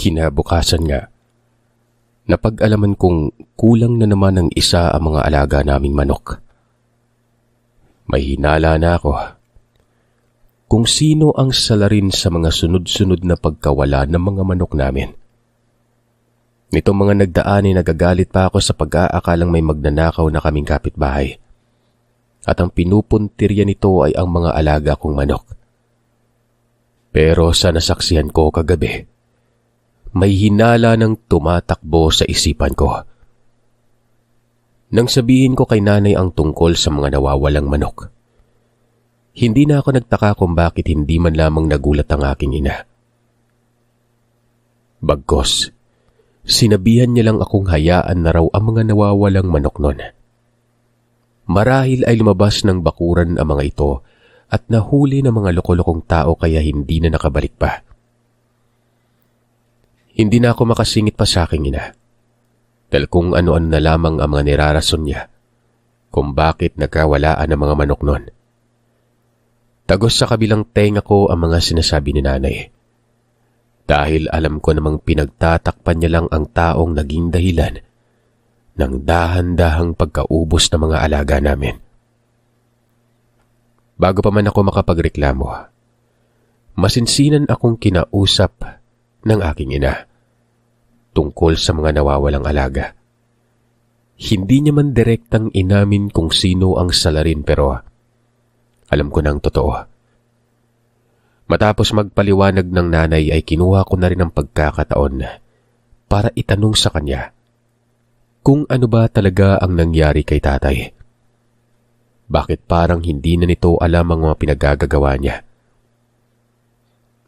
Kinabukasan nga, napag-alaman kong kulang na naman ng isa ang mga alaga naming manok. May hinala na ako kung sino ang salarin sa mga sunod-sunod na pagkawala ng mga manok namin. Nitong mga nagdaan ay nagagalit pa ako sa pag-aakalang may magnanakaw na kaming kapitbahay. At ang pinupuntirya nito ay ang mga alaga kong manok. Pero sa nasaksihan ko kagabi, may hinala ng tumatakbo sa isipan ko. Nang sabihin ko kay nanay ang tungkol sa mga nawawalang manok, hindi na ako nagtaka kung bakit hindi man lamang nagulat ang aking ina. Bagkus, sinabihan niya lang akong hayaan na raw ang mga nawawalang manok nun. Marahil ay lumabas ng bakuran ang mga ito at nahuli ng mga loko-lokong tao kaya hindi na nakabalik pa. Hindi na ako makasingit pa sa aking ina. Dahil kung ano-ano na lamang ang mga nirarason niya kung bakit nagkawalaan ang mga manok nun. Tagos sa kabilang tenga ko ang mga sinasabi ni nanay. Dahil alam ko namang pinagtatakpan niya lang ang taong naging dahilan ng dahan-dahang pagkaubos ng mga alaga namin. Bago pa man ako makapagreklamo, masinsinan akong kinausap ng aking ina tungkol sa mga nawawalang alaga. Hindi niya man direktang inamin kung sino ang salarin pero alam ko ng totoo. Matapos magpaliwanag ng nanay ay kinuha ko na rin ang pagkakataon para itanong sa kanya kung ano ba talaga ang nangyari kay tatay. Bakit parang hindi na nito alam ang mga pinagagagawa niya?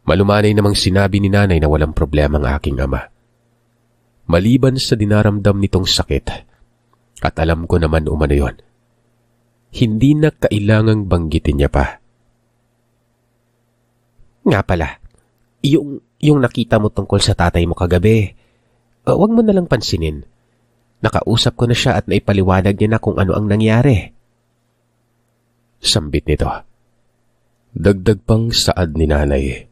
Malumanay namang sinabi ni nanay na walang problema ang aking ama. Maliban sa dinaramdam nitong sakit, at alam ko naman umano yon, hindi na kailangang banggitin niya pa. Nga pala, yung nakita mo tungkol sa tatay mo kagabi, wag mo nalang pansinin. Nakausap ko na siya at naipaliwanag niya na kung ano ang nangyari. Sambit nito. Dagdag pang saad ni nanay.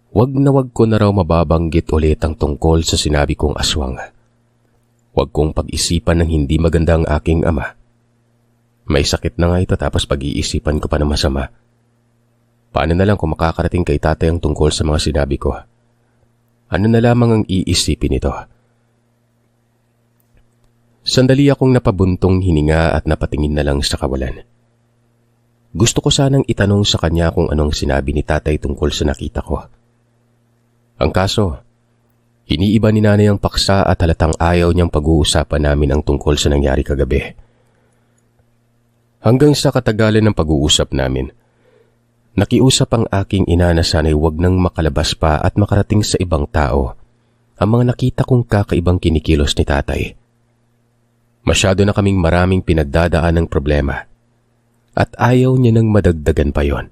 Wag na wag ko na raw mababanggit ulit ang tungkol sa sinabi kong aswang. Wag kong pag-isipan ng hindi maganda ang aking ama. May sakit na nga ito tapos pag-iisipan ko pa na masama. Paano na lang kung makakarating kay tatay ang tungkol sa mga sinabi ko? Ano na lamang ang iisipin nito? Sandali akong napabuntong hininga at napatingin na lang sa kawalan. Gusto ko sanang itanong sa kanya kung anong sinabi ni tatay tungkol sa nakita ko. Ang kaso, iniiba ni nanay ang paksa at halatang ayaw niyang pag-uusapan namin ang tungkol sa nangyari kagabi. Hanggang sa katagalan ng pag-uusap namin, nakiusap ang aking ina na sana'y wag nang makalabas pa at makarating sa ibang tao ang mga nakita kong kakaibang kinikilos ni tatay. Masyado na kaming maraming pinagdadaan ng problema at ayaw niya nang madagdagan pa yon.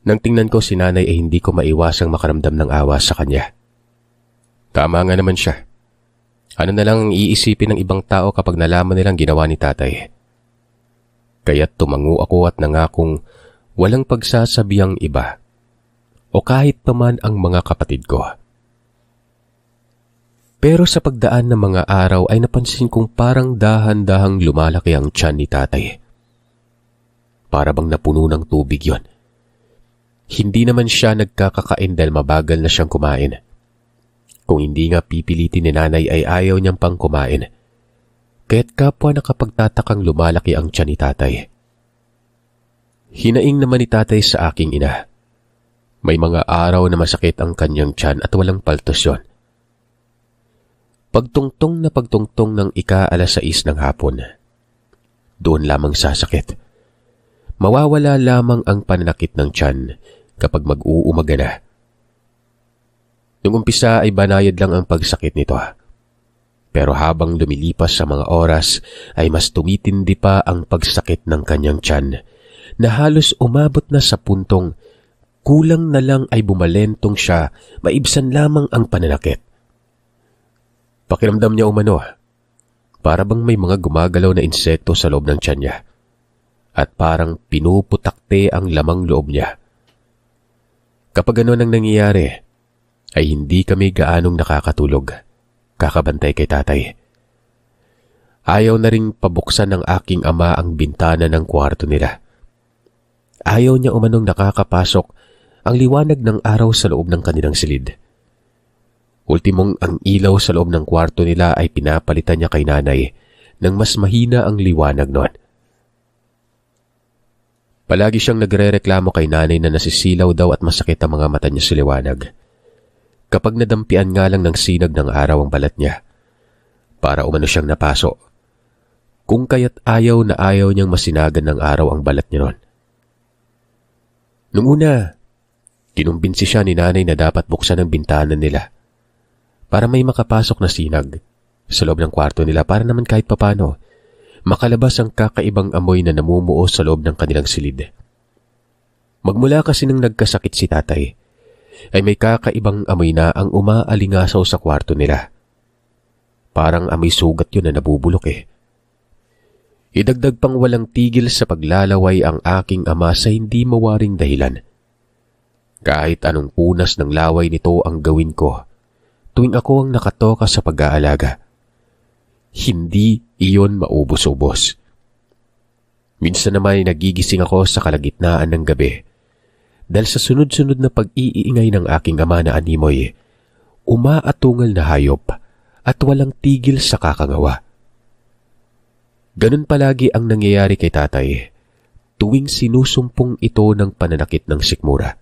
Nang tingnan ko si nanay ay hindi ko maiwasang makaramdam ng awa sa kanya. Tama nga naman siya. Ano na lang ang iisipin ng ibang tao kapag nalaman nilang ginawa ni tatay? Kaya't tumango ako at nangakong walang pagsasabihang iba o kahit paman ang mga kapatid ko. Pero sa pagdaan ng mga araw ay napansin kong parang dahan-dahang lumalaki ang tiyan ni tatay. Para bang napuno ng tubig yon. Hindi naman siya nagkakakain dahil mabagal na siyang kumain. Kung hindi nga pipilitin ni nanay ay ayaw niyang pang kumain. Kaya't kapwa nakapagtatakang lumalaki ang tiyan ni tatay. Hinaing naman ni tatay sa aking ina. May mga araw na masakit ang kanyang tiyan at walang paltos yon. Pagtungtong na pagtungtong ng ika-6 ng hapon, doon lamang sasakit. Mawawala lamang ang pananakit ng tiyan kapag mag-uumaga na. Nung umpisa ay banayad lang ang pagsakit nito. Pero habang lumilipas sa mga oras ay mas tumitindi pa ang pagsakit ng kanyang tiyan na halos umabot na sa puntong kulang na lang ay bumalentong siya, maibsan lamang ang pananakit. Pakiramdam niya umano, para bang may mga gumagalaw na insekto sa loob ng tiyan niya at parang pinuputakte ang lamang loob niya. Kapag gano'n ang nangyayari, ay hindi kami gaanong nakakatulog, kakabantay kay tatay. Ayaw na ring pabuksan ng aking ama ang bintana ng kwarto nila. Ayaw niya umanong nakakapasok ang liwanag ng araw sa loob ng kanilang silid. Ultimong ang ilaw sa loob ng kwarto nila ay pinapalitan niya kay nanay nang mas mahina ang liwanag noon. Palagi siyang nagrereklamo kay nanay na nasisilaw daw at masakit ang mga mata niya sa liwanag. Kapag nadampian nga lang ng sinag ng araw ang balat niya, para umano siyang napaso. Kung kaya't ayaw na ayaw niyang masinagan ng araw ang balat niya noon. Nung una, kinumbinsi siya ni nanay na dapat buksan ang bintana nila para may makapasok na sinag sa loob ng kwarto nila para naman kahit papano makalabas ang kakaibang amoy na namumuo sa loob ng kanilang silid. Magmula kasi nang nagkasakit si tatay, ay may kakaibang amoy na ang umaalingasaw sa kwarto nila. Parang amoy sugat yun na nabubulok eh. Idagdag pang walang tigil sa paglalaway ang aking ama sa hindi mawaring dahilan. Kahit anong punas ng laway nito ang gawin ko, tuwing ako ang nakatoka sa pag-aalaga, hindi iyon maubos-ubos. Minsan naman ay nagigising ako sa kalagitnaan ng gabi dahil sa sunod-sunod na pag-iingay ng aking ama na animoy, umaatungal na hayop at walang tigil sa kakangawa. Ganun palagi ang nangyayari kay tatay tuwing sinusumpong ito ng pananakit ng sikmura.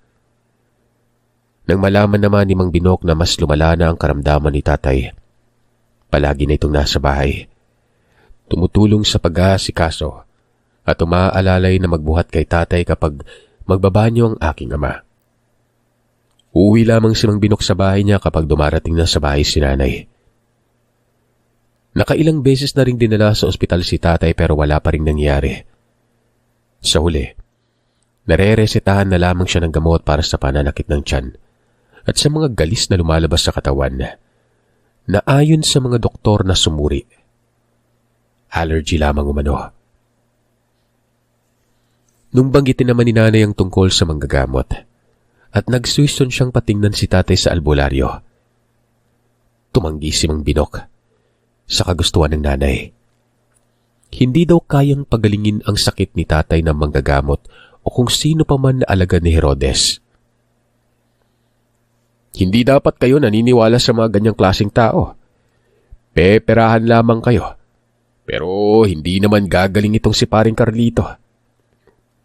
Nang malaman naman ni Mang Binok na mas lumala na ang karamdaman ni tatay, palagi na itong nasa bahay. Tumutulong sa pag-aasikaso at umaalalay na magbuhat kay tatay kapag magbabanyo ang aking ama. Uuwi lamang si Mang Binok sa bahay niya kapag dumarating na sa bahay si nanay. Nakailang beses na ring dinala sa ospital si tatay pero wala pa ring nangyari. Sa huli, nare-resetahan na lamang siya ng gamot para sa pananakit ng tiyan at sa mga galis na lumalabas sa katawan na ayon sa mga doktor na sumuri, allergy lamang umano. Nung banggitin naman ni nanay ang tungkol sa manggagamot at nagsuwison siyang patingnan si tatay sa albularyo, tumanggi si Mang Binok sa kagustuhan ng nanay. Hindi daw kayang pagalingin ang sakit ni tatay ng manggagamot o kung sino pa man na alagad ni Herodes. Hindi dapat kayo naniniwala sa mga ganyang klaseng tao. Peperahan lamang kayo. Pero hindi naman gagaling itong si Paring Carlito.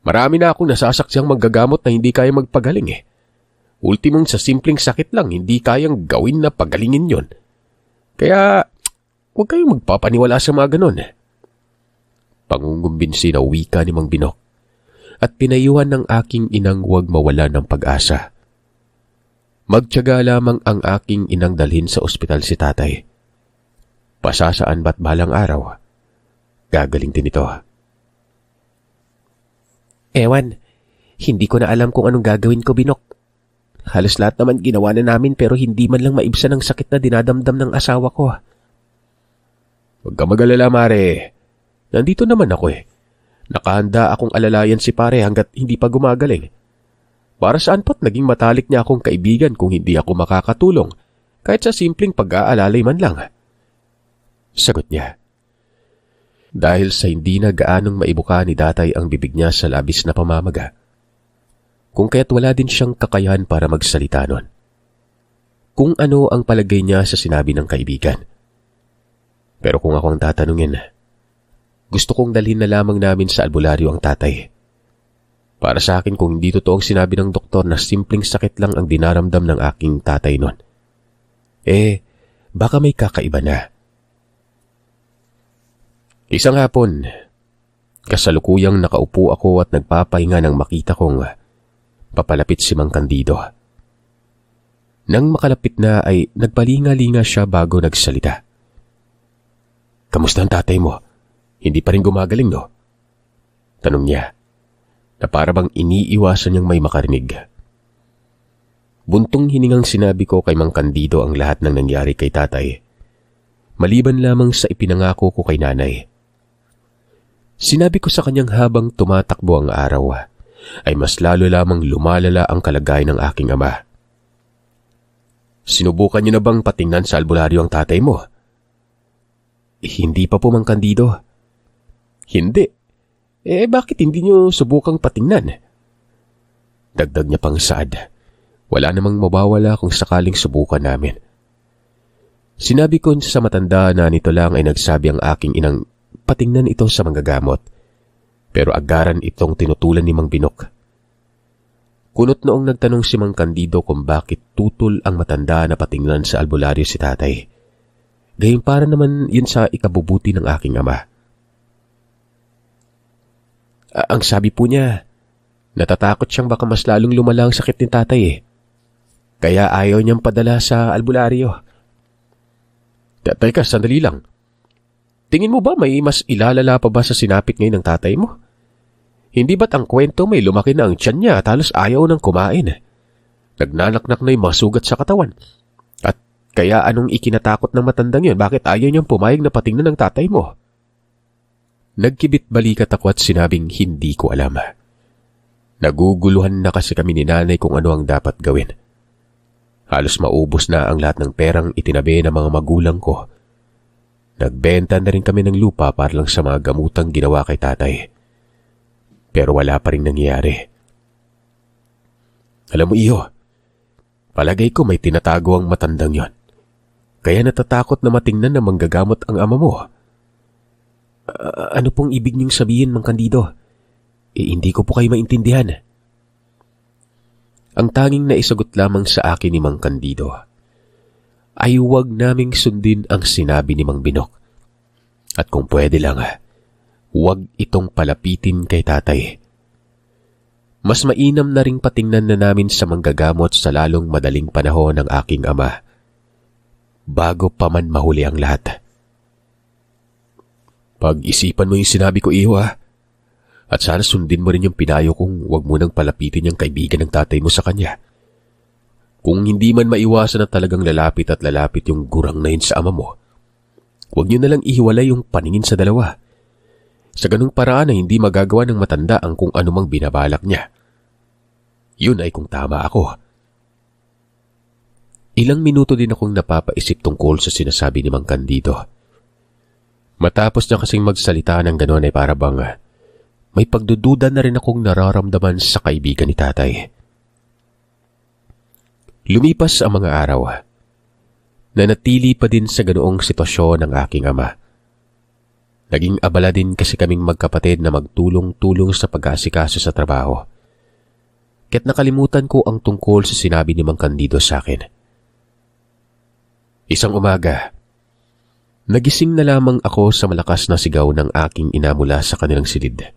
Marami na akong nasasaksiyang manggagamot na hindi kaya magpagaling eh. Ultimong sa simpleng sakit lang, hindi kayang gawin na pagalingin yon. Kaya huwag kayong magpapaniwala sa mga ganon. Pangungumbinsi na wika ni Mang Binok at pinayuhan ng aking inang huwag mawala ng pag-asa. Magtiyaga lamang ang aking inang dalhin sa ospital si tatay. Pasasaan ba't balang araw, gagaling din ito. Ewan, hindi ko na alam kung anong gagawin ko, Binok. Halos lahat naman ginawa na namin pero hindi man lang maibsan ang sakit na dinadamdam ng asawa ko. Huwag ka mag-alala, Mare. Nandito naman ako eh. Nakahanda akong alalayan si pare hanggat hindi pa gumagaling. Para saan pa't naging matalik niya akong kaibigan kung hindi ako makakatulong, kahit sa simpleng pag-aalalay man lang. Sagot niya. Dahil sa hindi na gaanong maibuka ni tatay ang bibig niya sa labis na pamamaga, kung kaya't wala din siyang kakayahan para magsalita nun. Kung ano ang palagay niya sa sinabi ng kaibigan. Pero kung ako ang tatanungin, gusto kong dalhin na lamang namin sa albularyo ang tatay. Para sa akin kung hindi totoong sinabi ng doktor na simpleng sakit lang ang dinaramdam ng aking tatay nun, baka may kakaiba na. Isang hapon, kasalukuyang nakaupo ako at nagpapahinga nang makita kong papalapit si Mang Candido. Nang makalapit na ay nagpalinga-linga siya bago nagsalita. Kamusta ang tatay mo? Hindi pa rin gumagaling, no? Tanong niya, na para bang iniiwasan niyang may makarinig. Buntong hiningang sinabi ko kay Mang Candido ang lahat ng nangyari kay tatay, maliban lamang sa ipinangako ko kay nanay. Sinabi ko sa kanyang habang tumatakbo ang araw, ay mas lalo lamang lumalala ang kalagayan ng aking ama. Sinubukan niyo na bang patingnan sa albularyo ang tatay mo? Hindi pa po, Mang Candido. Hindi? Bakit hindi niyo subukang patingnan? Dagdag niya pang saad. Wala namang mawawala kung sakaling subukan namin. Sinabi ko sa matanda na nito lang ay nagsabi ang aking inang patingnan ito sa manggagamot. Pero agaran itong tinutulan ni Mang Binok. Kunot noong nagtanong si Mang Candido kung bakit tutol ang matanda na patingnan sa albularyo si tatay. Gayong para naman yun sa ikabubuti ng aking ama. Ang sabi po niya, natatakot siyang baka mas lalong lumala ang sakit ni tatay Kaya ayaw niyang padala sa albularyo. Teka, sandali lang. Tingin mo ba may mas ilalala pa ba sa sinapit ngayon ng tatay mo? Hindi ba't ang kwento may lumaki na ang tiyan niya at halos ayaw nang kumain? Nagnanaknak na yung mga sugat sa katawan. At kaya anong ikinatakot ng matandang yun? Bakit ayaw niyang pumayag na patingnan ng tatay mo? Nagkibit balikat ako at sinabing hindi ko alam. Naguguluhan na kasi kami ni nanay kung ano ang dapat gawin. Halos maubos na ang lahat ng perang itinabi ng mga magulang ko. Nagbenta na rin kami ng lupa para lang sa mga gamutang ginawa kay tatay. Pero wala pa rin nangyayari. Alam mo, Iho, palagay ko may tinatago ang matandang yon. Kaya natatakot na matingnan na manggagamot ang ama mo. Ano pong ibig niyong sabihin, Mang Candido? Hindi ko po kayo maintindihan. Ang tanging naisagot lamang sa akin ni Mang Candido ay huwag naming sundin ang sinabi ni Mang Binok. At kung pwede lang, huwag itong palapitin kay tatay. Mas mainam na ring patingnan na namin sa manggagamot sa lalong madaling panahon ng aking ama bago pa man mahuli ang lahat. Pag-isipan mo yung sinabi ko, Iho, at sana sundin mo rin yung pinayo kung huwag mo nang palapitin yung kaibigan ng tatay mo sa kanya. Kung hindi man maiwasan na talagang lalapit at lalapit yung gurang na yun sa ama mo, huwag niyo nalang ihiwalay yung paningin sa dalawa. Sa ganung paraan na hindi magagawa ng matanda ang kung anumang binabalak niya. Yun ay kung tama ako. Ilang minuto din akong napapaisip tungkol sa sinasabi ni Mang Candido. Matapos niya kasing magsalita ng gano'n ay para bang may pagdududa na rin akong nararamdaman sa kaibigan ni tatay. Lumipas ang mga araw. Nanatili pa din sa ganoong sitwasyon ng aking ama. Naging abala din kasi kaming magkapatid na magtulong-tulong sa pag-aasikaso sa trabaho. Kaya't nakalimutan ko ang tungkol sa sinabi ni Mang Candido sa akin. Isang umaga, nagising na lamang ako sa malakas na sigaw ng aking ina mula sa kanilang silid.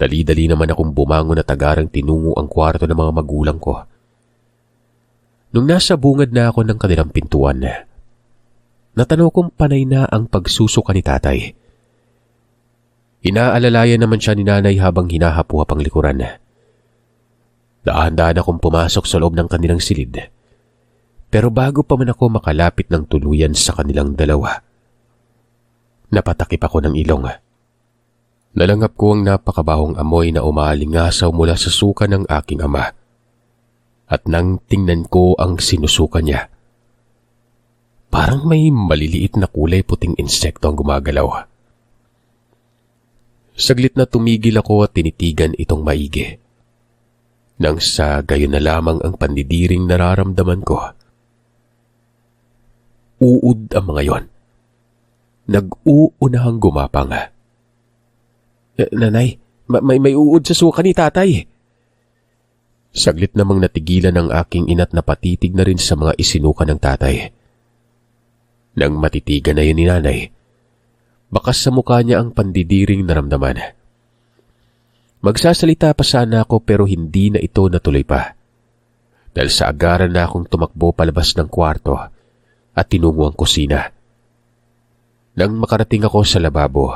Dali-dali naman akong bumangon at agarang tinungo ang kwarto ng mga magulang ko. Nung nasa bungad na ako ng kanilang pintuan, natanaw kong panay na ang pagsusuka ni tatay. Inaalalayan naman siya ni nanay habang hinahapuha pang likuran. Dahan-dahan akong pumasok sa loob ng kanilang silid. Pero bago pa man ako makalapit ng tuluyan sa kanilang dalawa, napatakip ako ng ilong. Nalangap ko ang napakabahong amoy na umaalingasaw mula sa suka ng aking ama. At nang tingnan ko ang sinusuka niya, parang may maliliit na kulay puting insekto ang gumagalaw. Saglit na tumigil ako at tinitigan itong maigi. Nang sa gayon na lamang ang pandidiring nararamdaman ko. Uod ang mga yon. Nag-uunahang gumapang. Nanay, may uod sa suka ni tatay. Saglit namang natigilan ang aking ina't napatitig na rin sa mga isinuka ng tatay. Nang matitigan na yun ni nanay, bakas sa mukha niya ang pandidiring naramdaman. Magsasalita pa sana ako pero hindi na ito natuloy pa. Dahil sa agaran na akong tumakbo palabas ng kwarto at tinungo ang kusina. Nang makarating ako sa lababo,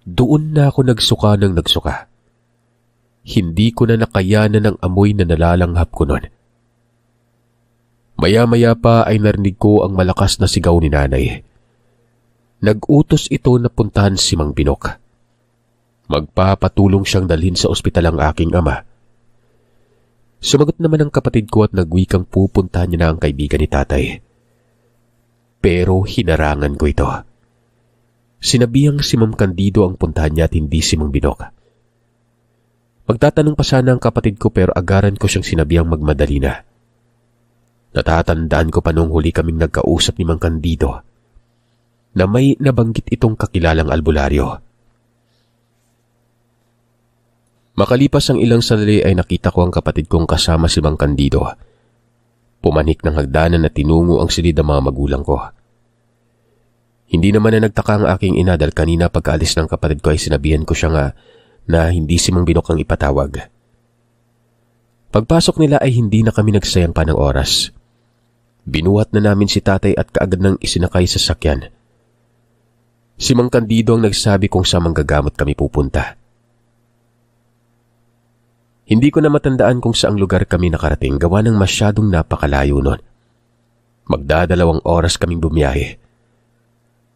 doon na ako nagsuka ng nagsuka. Hindi ko na nakayanan ng amoy na nalalanghap ko noon. Maya-maya pa ay narinig ko ang malakas na sigaw ni nanay. Nag-utos ito na puntahan si Mang Binok. Magpapatulong siyang dalhin sa ospital ang aking ama. Sumagot naman ang kapatid ko at nagwikang pupuntahan niya na ang kaibigan ni tatay. Pero hinarangan ko ito. Sinabihang si Ma'am Candido ang puntahan niya at hindi si Mang Binok. Magtatanong pa sana ang kapatid ko pero agaran ko siyang sinabihang magmadali na. Natatandaan ko pa noong huli kaming nagkausap ni Mang Candido na may nabanggit itong kakilalang albularyo. Makalipas ang ilang sandali ay nakita ko ang kapatid kong kasama si Mang Candido. Pumanik ng hagdanan at tinungo ang silid ng mga magulang ko. Hindi naman na nagtaka ang aking ina dahil kanina pagkaalis ng kapatid ko ay sinabihan ko siya nga na hindi si Mang Binok ang ipatawag. Pagpasok nila ay hindi na kami nagsayang pa ng oras. Binuhat na namin si tatay at kaagad nang isinakay sa sakyan. Si Mang Candido ang nagsabi kung saan manggagamot kami pupunta. Hindi ko na matandaan kung saang lugar kami nakarating gawa ng masyadong napakalayo nun. Magdadalawang oras kaming bumiyahe.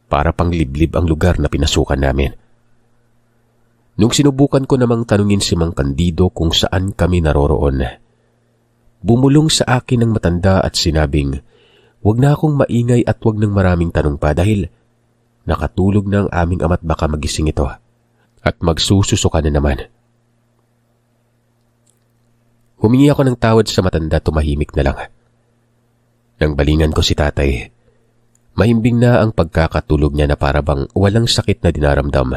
Para pang liblib ang lugar na pinasukan namin. Nung sinubukan ko namang tanungin si Mang Candido kung saan kami naroroon, bumulong sa akin ang matanda at sinabing, "Huwag na akong maingay at huwag nang maraming tanong pa dahil nakatulog na ang aming ama't baka magising ito at magsususuka na naman." Humingi ako ng tawad sa matanda, tumahimik na lang. Nang balingan ko si tatay, mahimbing na ang pagkakatulog niya na parabang walang sakit na dinaramdam.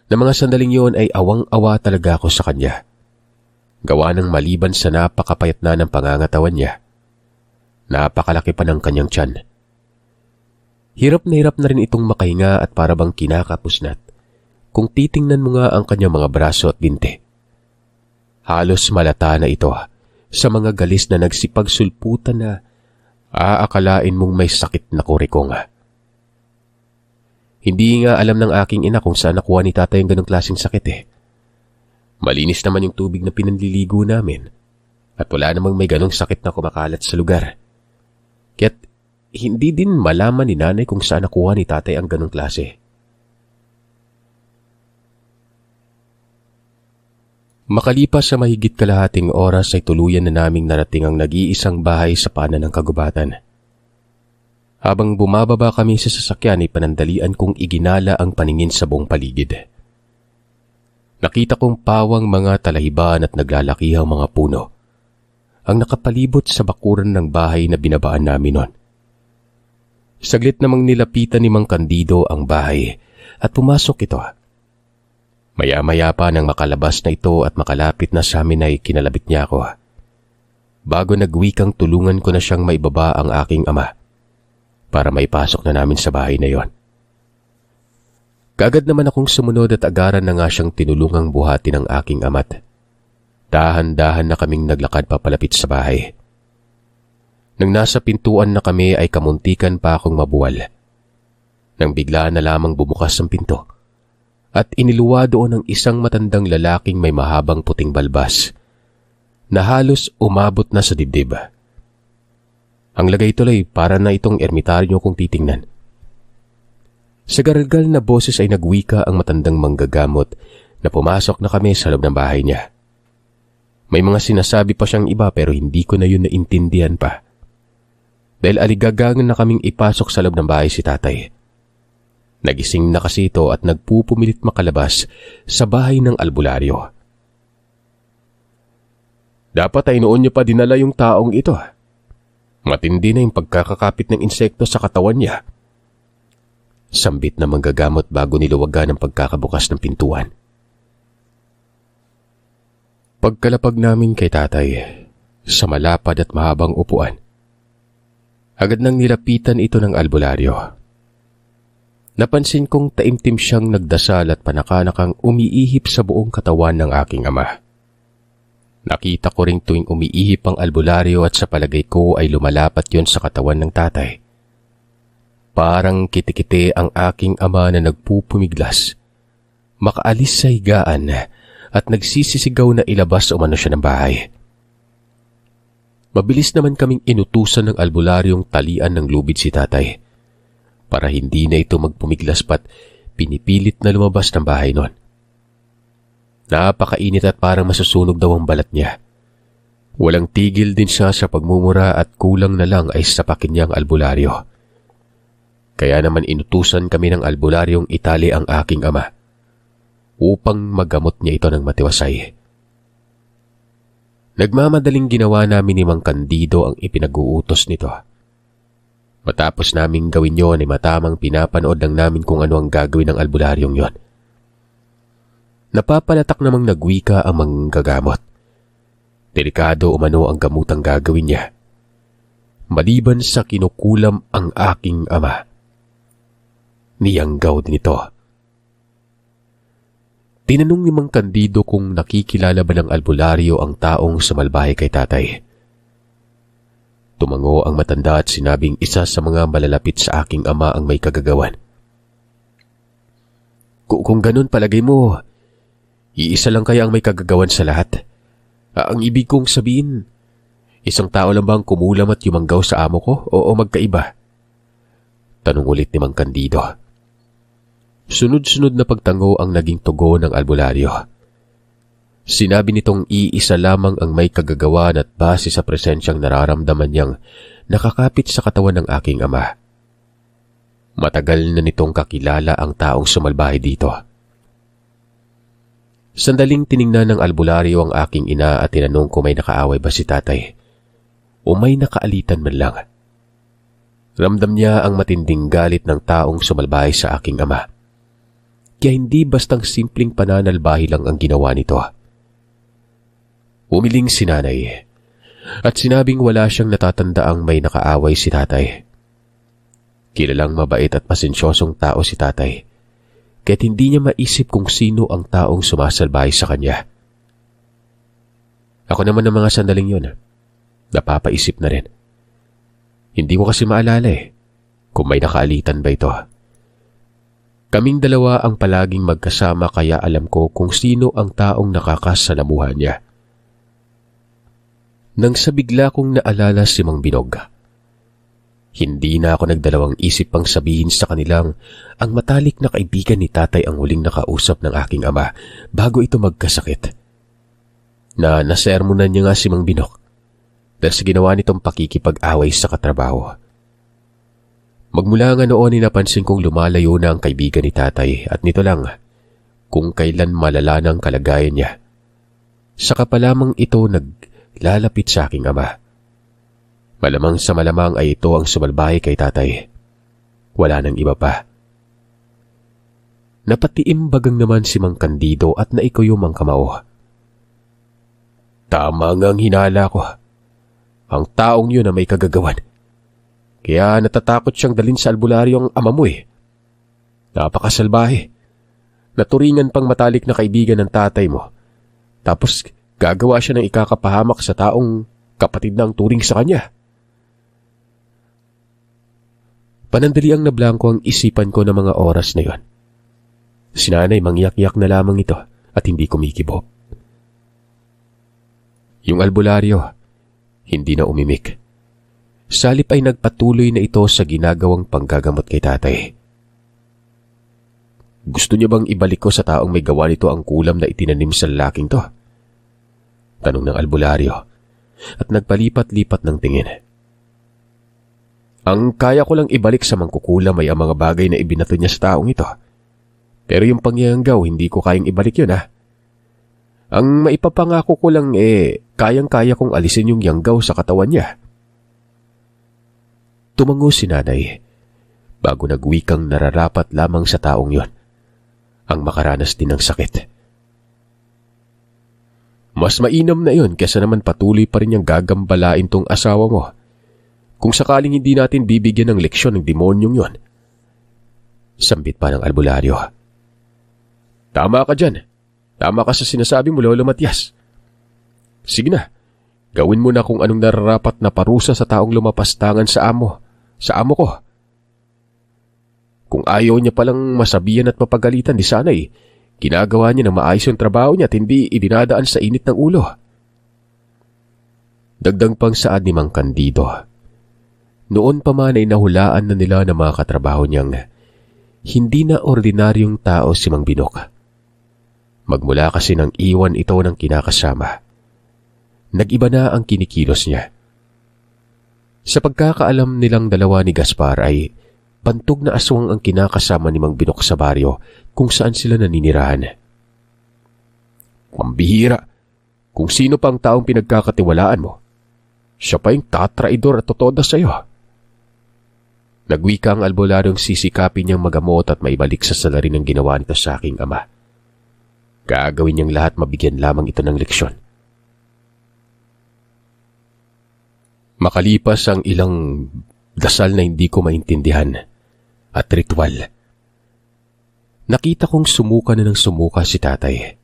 Na mga sandaling yun ay awang-awa talaga ako sa kanya. Gawa ng maliban sa napakapayat na ng pangangatawan niya, napakalaki pa ng kanyang tiyan. Hirap na rin itong makahinga at parabang kinakapusnat kung titingnan mo nga ang kanyang mga braso at binti. Halos malata na ito sa mga galis na nagsipagsulputan na aakalain mong may sakit na kurikong. Hindi nga alam ng aking ina kung saan nakuha ni tatay ang ganong klaseng sakit Malinis naman yung tubig na pinanliligo namin at wala namang may ganong sakit na kumakalat sa lugar. Kaya't hindi din malaman ni nanay kung saan nakuha ni tatay ang ganong klase. Makalipas sa mahigit kalahating oras ay tuluyan na naming narating ang nag-iisang bahay sa paanan ng kagubatan. Habang bumababa kami sa sasakyan ay panandalian kong iginala ang paningin sa buong paligid. Nakita kong pawang mga talahiban at naglalakihang mga puno ang nakapalibot sa bakuran ng bahay na binabaan namin noon. Saglit namang nilapitan ni Mang Candido ang bahay at pumasok ito. Maya-maya pa nang makalabas na ito at makalapit na sa amin ay kinalabit niya ako. Bago nagwikang tulungan ko na siyang maibaba ang aking ama para maipasok na namin sa bahay na yon. Kaagad naman akong sumunod at agaran na nga siyang tinulungang buhatin ng aking ama't. Dahan-dahan na kaming naglakad papalapit sa bahay. Nang nasa pintuan na kami ay kamuntikan pa akong mabuwal. Nang bigla na lamang bumukas ang pinto at iniluwa doon ang isang matandang lalaking may mahabang puting balbas na halos umabot na sa dibdib. Ang lagay tuloy para na itong ermitaryo kung titingnan. Sa gargal na boses ay nagwika ang matandang manggagamot na pumasok na kami sa loob ng bahay niya. May mga sinasabi pa siyang iba pero hindi ko na yun naintindihan pa. Dahil aligagangan na kaming ipasok sa loob ng bahay si tatay. Nagising na kasi ito at nagpupumilit makalabas sa bahay ng albularyo. Dapat ay noon niyo pa dinala yung taong ito. Matindi na yung pagkakakapit ng insekto sa katawan niya. Sambit na manggagamot bago niluwagan ang pagkakabukas ng pintuan. Pagkalapag namin kay tatay sa malapad at mahabang upuan, agad nang nilapitan ito ng albularyo. Napansin kong taimtim siyang nagdasal at panakanakang umiihip sa buong katawan ng aking ama. Nakita ko ring tuwing umiihip ang albularyo at sa palagay ko ay lumalapat yon sa katawan ng tatay. Parang kitikite ang aking ama na nagpupumiglas, makaalis sa higaan at nagsisisigaw na ilabas umano siya ng bahay. Mabilis naman kaming inutusan ng albularyong talian ng lubid si tatay. Para hindi na ito magpumiglas pat pinipilit na lumabas ng bahay noon. Napakainit at parang masusunog daw ang balat niya. Walang tigil din siya sa pagmumura at kulang na lang ay sapakin niya ang albularyo. Kaya naman inutusan kami ng albularyong itali ang aking ama upang magamot niya ito ng matiwasay. Nagmamadaling ginawa namin ni Mang Candido ang ipinag-uutos nito. Matapos naming gawin yon ay matamang pinapanood lang namin kung ano ang gagawin ng albularyong yon. Napapalatak namang nagwika ang manggagamot. Delikado umano ang gamutang gagawin niya. Maliban sa kinukulam ang aking ama. Niyanggaw din ito. Tinanong ni Mang Candido kung nakikilala ba ng albularyo ang taong sumalbahe kay tatay. Tumango ang matanda at sinabing isa sa mga malalapit sa aking ama ang may kagagawan. Kung ganun palagay mo, iisa lang kaya ang may kagagawan sa lahat? Ang ibig kong sabihin, isang tao lang bang kumulam at yumanggaw sa amo ko o magkaiba? Tanong ulit ni Mang Candido. Sunod-sunod na pagtango ang naging tugon ng albularyo. Sinabi nitong iisa lamang ang may kagagawan at base sa presensyang nararamdaman niyang nakakapit sa katawan ng aking ama. Matagal na nitong kakilala ang taong sumalbahe dito. Sandaling tiningnan ng albularyo ang aking ina at tinanong kung may nakaaway ba si tatay o may nakaalitan man lang. Ramdam niya ang matinding galit ng taong sumalbahe sa aking ama. Kaya hindi bastang simpleng pananalbahe lang ang ginawa nito. Umiling si nanay at sinabing wala siyang natatandaang may nakaaway si tatay. Kilalang mabait at pasensyosong tao si tatay. Kaya't hindi niya maisip kung sino ang taong sumasalbahe sa kanya. Ako naman ng mga sandaling yun, napapaisip na rin. Hindi ko kasi maalala kung may nakaalitan ba ito. Kaming dalawa ang palaging magkasama kaya alam ko kung sino ang taong nakakasalamuhan niya. Nang sa bigla kong naalala si Mang Binog, hindi na ako nagdalawang isip pang sabihin sa kanilang ang matalik na kaibigan ni tatay ang huling nakausap ng aking ama bago ito magkasakit. Nasermonan niya nga si Mang Binok dahil sa ginawa nitong pakikipag-away sa katrabaho. Magmula nga noon napansin kong lumalayo na ang kaibigan ni tatay at nito lang kung kailan malala ng kalagayan niya. Saka pa lamang ito naglalapit sa aking ama. Malamang sa malamang ay ito ang sumalbahe kay tatay. Wala nang iba pa. Napatiimbagang naman si Mang Candido at naikuyom ang kamao. Tama ngang hinala ko. Ang taong yun na may kagagawan. Kaya natatakot siyang dalhin sa albularyo ang ama mo Napakasalbahe. Naturingan pang matalik na kaibigan ng tatay mo. Tapos gagawa siya ng ikakapahamak sa taong kapatid na ang turing sa kanya. Panandali ang nablangko ang isipan ko ng mga oras na yon. Si nanay mangyak-yak na lamang ito at hindi kumikibo. Yung albularyo, hindi na umimik. Salip ay nagpatuloy na ito sa ginagawang panggagamot kay tatay. Gusto niya bang ibalik ko sa taong may gawa nito ang kulam na itinanim sa lalaking to? Tanong ng albularyo at nagpalipat-lipat ng tingin. Ang kaya ko lang ibalik sa mangkukulam ay ang mga bagay na ibinato niya sa taong ito. Pero yung pangyayanggaw, hindi ko kayang ibalik yun Ang maipapangako ko lang kayang-kaya kong alisin yung yanggaw sa katawan niya. Tumango si nanay bago nagwikang nararapat lamang sa taong yon ang makaranas din ng sakit. Mas mainam na yon kesa naman patuloy pa rin niyang gagambalain tong asawa mo. Kung sakaling hindi natin bibigyan ng leksyon ng demonyong yon. Sambit pa ng albularyo. Tama ka dyan. Tama ka sa sinasabi mo, Lolo Matias. Sige na, gawin mo na kung anong nararapat na parusa sa taong lumapastangan sa amo ko. Kung ayaw niya palang masabihan at mapagalitan, di sana'y ginagawa niya na maayos yung trabaho niya at hindi idinadaan sa init ng ulo. Dagdag pang saad ni Mang Candido. Noon pa man ay nahulaan na nila ng mga katrabaho niyang hindi na ordinaryong tao si Mang Binok. Magmula kasi nang iwan ito ng kinakasama. Nag-iba na ang kinikilos niya. Sa pagkakaalam nilang dalawa ni Gaspar ay bantog na aswang ang kinakasama ni Mang Binok sa baryo kung saan sila naninirahan. Pambihira, kung sino pa ang taong pinagkakatiwalaan mo, siya pa yung tatraidor at totoda sa iyo. Nagwika ang albularyong sisikapin niyang magamot at maibalik sa salarin ng ginawa nito sa aking ama. Gagawin niyang lahat mabigyan lamang ito ng leksyon. Makalipas ang ilang dasal na hindi ko maintindihan at ritual, nakita kong sumuka na ng sumuka si tatay.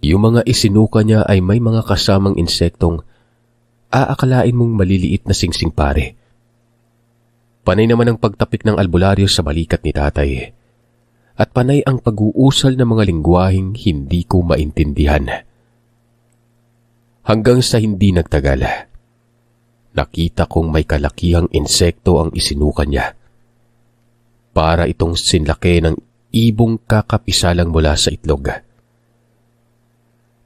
Yung mga isinuka niya ay may mga kasamang insektong aakalain mong maliliit na singsing pare. Panay naman ang pagtapik ng albularyo sa balikat ni tatay at panay ang pag-uusal ng mga lingwaheng hindi ko maintindihan. Hanggang sa hindi nagtagal, nakita kong may kalakihang insekto ang isinuka niya. Para itong sinlaki ng ibong kakapisalang mula sa itlog.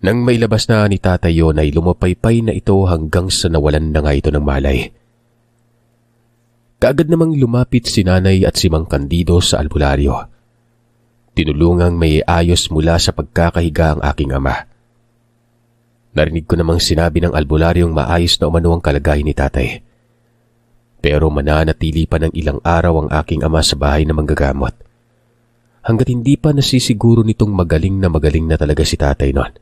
Nang mailabas na ni tatay yon ay lumapaypay na ito hanggang sa nawalan na nga ito ng malay. Kaagad namang lumapit si nanay at si Mang Candido sa albularyo. Tinulungang may ayos mula sa pagkakahiga ang aking ama. Narinig ko namang sinabi ng albularyong maayos na umano ang kalagayan ni tatay. Pero mananatili pa ng ilang araw ang aking ama sa bahay na manggagamot. Hanggat hindi pa nasisiguro nitong magaling na talaga si tatay noon.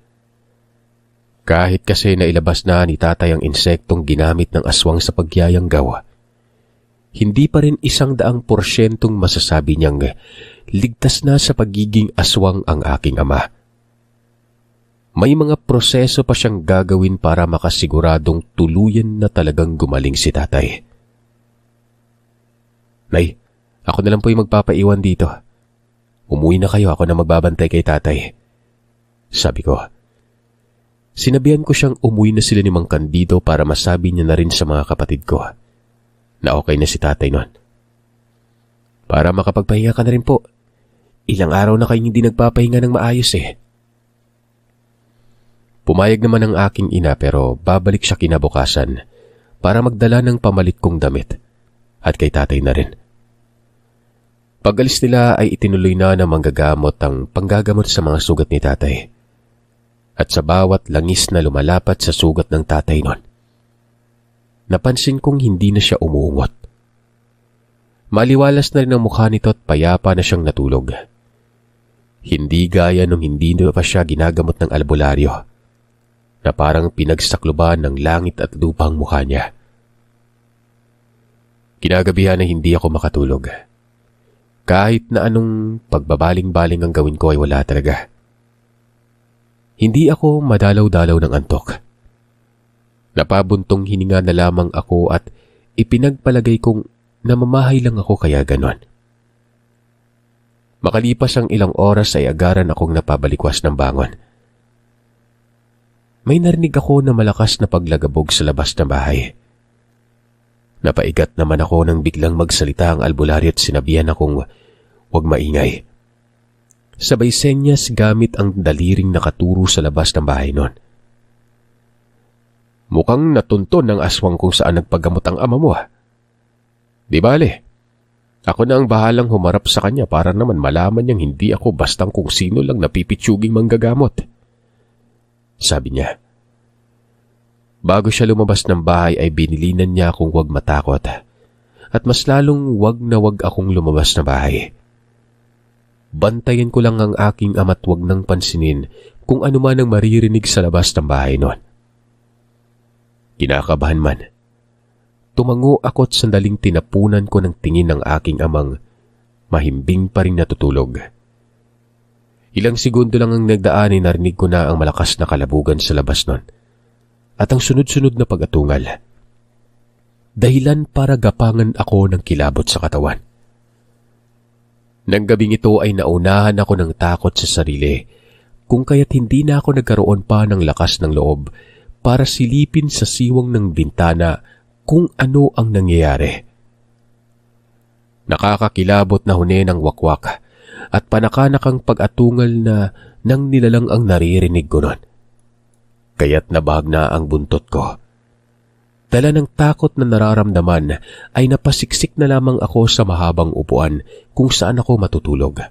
Kahit kasi nailabas na ni tatay ang insektong ginamit ng aswang sa pagyayanggaw, hindi pa rin 100% masasabi niyang ligtas na sa pagiging aswang ang aking ama. May mga proseso pa siyang gagawin para makasiguradong tuluyan na talagang gumaling si tatay. Nay, ako na lang po yung magpapaiwan dito. Umuwi na kayo, ako na magbabantay kay tatay. Sabi ko. Sinabihan ko siyang umuwi na sila ni Mang Candido para masabi niya na rin sa mga kapatid ko na okay na si tatay noon. Para makapagpahinga ka na rin po. Ilang araw na kayong hindi nagpapahinga ng maayos eh. Pumayag naman ang aking ina pero babalik siya kinabukasan para magdala ng pamalit kong damit at kay tatay na rin. Pag-alis nila ay itinuloy na ng manggagamot ang panggagamot sa mga sugat ni tatay. At sa bawat langis na lumalapat sa sugat ng tatay noon, napansin kong hindi na siya umuungot. Maliwalas na rin ang mukha nito at payapa na siyang natulog. Hindi gaya nung hindi na pa siya ginagamot ng albularyo, na parang pinagsakluban ng langit at lupa ang mukha niya. Kinagabihan na hindi ako makatulog. Kahit na anong pagbabaling-baling ang gawin ko ay wala talaga. Hindi ako madalaw-dalaw ng antok. Napabuntong hininga na lamang ako at ipinagpalagay kong namamahay lang ako kaya ganon. Makalipas ang ilang oras ay agaran akong napabalikwas ng bangon. May narinig ako na malakas na paglagabog sa labas ng bahay. Napaigat naman ako nang biglang magsalita ang albularyo at sinabihan akong huwag maingay. Sabay senyas gamit ang daliring nakaturo sa labas ng bahay noon. Mukhang natunton ng aswang kung saan nagpagamot ang ama mo. Di bale, ako na ang bahalang humarap sa kanya para naman malaman niyang hindi ako bastang kung sino lang napipitsuging manggagamot. Sabi niya. Bago siya lumabas ng bahay ay binilinan niya akong huwag matakot at mas lalong huwag na huwag akong lumabas na bahay. Bantayan ko lang ang aking ama't huwag nang pansinin kung ano man ang maririnig sa labas ng bahay noon. Kinakabahan man. Tumango ako't sandaling tinapunan ko ng tingin ng aking amang mahimbing pa rin natutulog. Ilang segundo lang ang nagdaan ay narinig ko na ang malakas na kalabugan sa labas noon at ang sunod-sunod na pag-atungal. Dahilan para gapangan ako ng kilabot sa katawan. Nang gabing ito ay naunahan ako ng takot sa sarili kung kaya't hindi na ako nagkaroon pa ng lakas ng loob para silipin sa siwang ng bintana kung ano ang nangyayari. Nakakakilabot na huni ng wakwak at panakanakang pag-atungal na nang nilalang ang naririnig ko nun. kaya't nabahag na ang buntot ko. Dala ng takot na nararamdaman ay napasiksik na lamang ako sa mahabang upuan kung saan ako matutulog.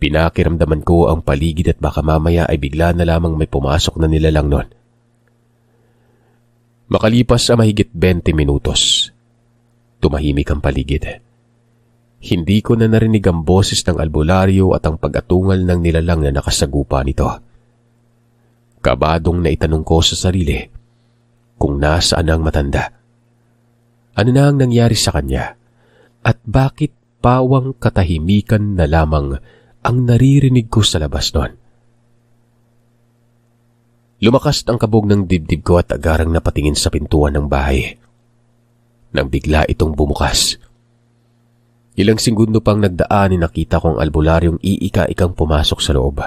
Pinakiramdaman ko ang paligid at baka mamaya ay bigla na lamang may pumasok na nilalang nun. Makalipas ang mahigit 20 minutos, tumahimik ang paligid. Hindi ko na narinig ang boses ng albularyo at ang pag-atungal ng nilalang na nakasagupa nito. Kabadong naitanong ko sa sarili kung nasaan ang matanda. Ano na ang nangyari sa kanya at bakit pawang katahimikan na lamang ang naririnig ko sa labas noon. Lumakas ang kabog ng dibdib ko at agarang napatingin sa pintuan ng bahay. Nang bigla itong bumukas. Ilang segundo pang nagdaan nakita kong albularyong iika-ikang pumasok sa loob.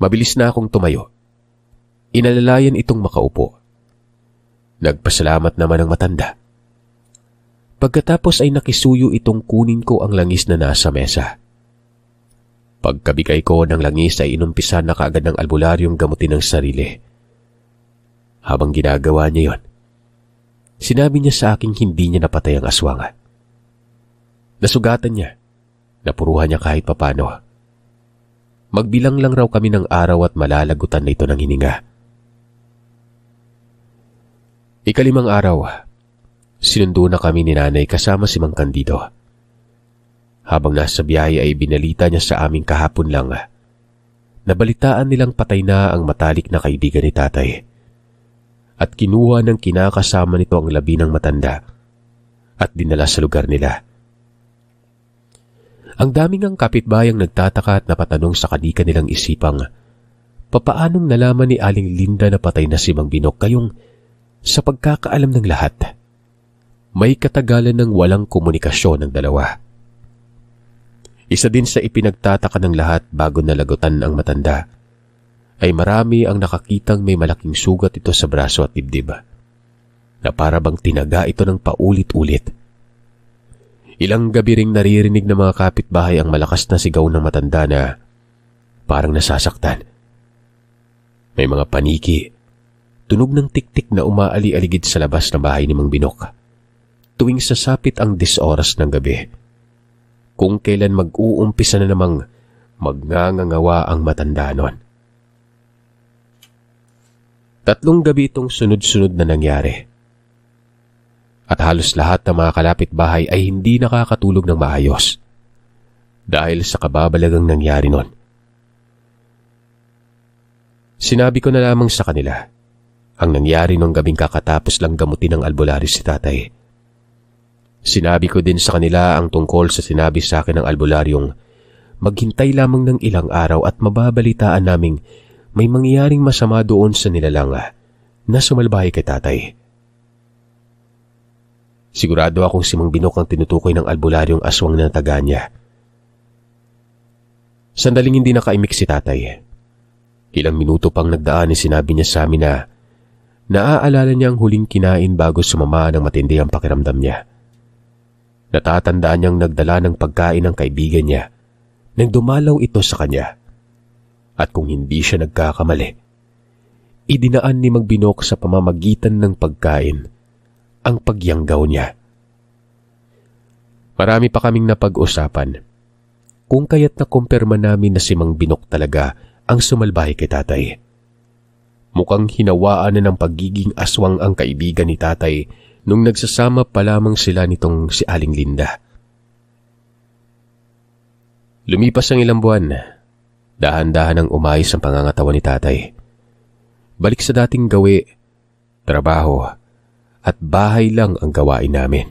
Mabilis na akong tumayo. Inalalayan itong makaupo. Nagpasalamat naman ang matanda. Pagkatapos ay nakisuyo itong kunin ko ang langis na nasa mesa. Pagkabigay ko ng langis ay inumpisa na kaagad ng albularyong gamutin ang sarili. Habang ginagawa niya yon, sinabi niya sa aking hindi niya napatay ang aswang. Nasugatan niya, napuruhan niya kahit papano. Magbilang lang raw kami ng araw at malalagutan na ito ng hininga. Ikalimang araw, sinundo na kami ni nanay kasama si Mang Candido. Habang nasa biyahe ay binalita niya sa aming kahapon lang. Nabalitaan nilang patay na ang matalik na kaibigan ni tatay. At kinuha ng kinakasama nito ang labi ng matanda at dinala sa lugar nila. Ang daming ang kapitbayang nagtataka at napatanong sa kadika nilang isipang, papaanong nalaman ni Aling Linda na patay na si Mang Binok kayong sa pagkakaalam ng lahat, may katagalan ng walang komunikasyon ng dalawa. Isa din sa ipinagtataka ng lahat bago nalagutan ang matanda, ay marami ang nakakitang may malaking sugat ito sa braso at dibdib, na para bang tinaga ito ng paulit-ulit. Ilang gabi ring naririnig ng mga kapitbahay ang malakas na sigaw ng matanda na parang nasasaktan. May mga paniki, tunog ng tiktik na umaali-aligid sa labas ng bahay ni Mang Binok tuwing sasapit ang 10 oras ng gabi, kung kailan mag-uumpisa na namang magngangawa ang matanda nun. 3 gabi itong sunod-sunod na nangyari. At halos lahat ng mga kalapit-bahay ay hindi nakakatulog ng maayos dahil sa kababalagang nangyari nun. Sinabi ko na lamang sa kanila ang nangyari nung gabing kakatapos lang gamutin ng albularyo si tatay. Sinabi ko din sa kanila ang tungkol sa sinabi sa akin ng albularyong maghintay lamang ng ilang araw at mababalitaan naming may mangyayaring masama doon sa nilalang na sumalbahay kay tatay. Sigurado akong si Mang Binok ang tinutukoy ng albularyong aswang na taga niya. Sandaling hindi nakaimik si tatay. Ilang minuto pang nagdaan sinabi niya sa amin na naaalala niya ang huling kinain bago sumama ng matindi ang pakiramdam niya. Natatandaan niyang nagdala ng pagkain ng kaibigan niya nang dumalaw ito sa kanya. At kung hindi siya nagkakamali, idinaan ni Mang Binok sa pamamagitan ng pagkain ang pagyanggaw niya. Marami pa kaming napag-usapan kung kaya't nakumpirma namin na si Mang Binok talaga ang sumalbahay kay tatay. Mukhang hinawaan na ng pagiging aswang ang kaibigan ni tatay nung nagsasama pa lamang sila nitong si Aling Linda. Lumipas ang ilang buwan, dahan-dahan ang umayos ang pangangatawan ni tatay. Balik sa dating gawi, trabaho, at bahay lang ang gawain namin.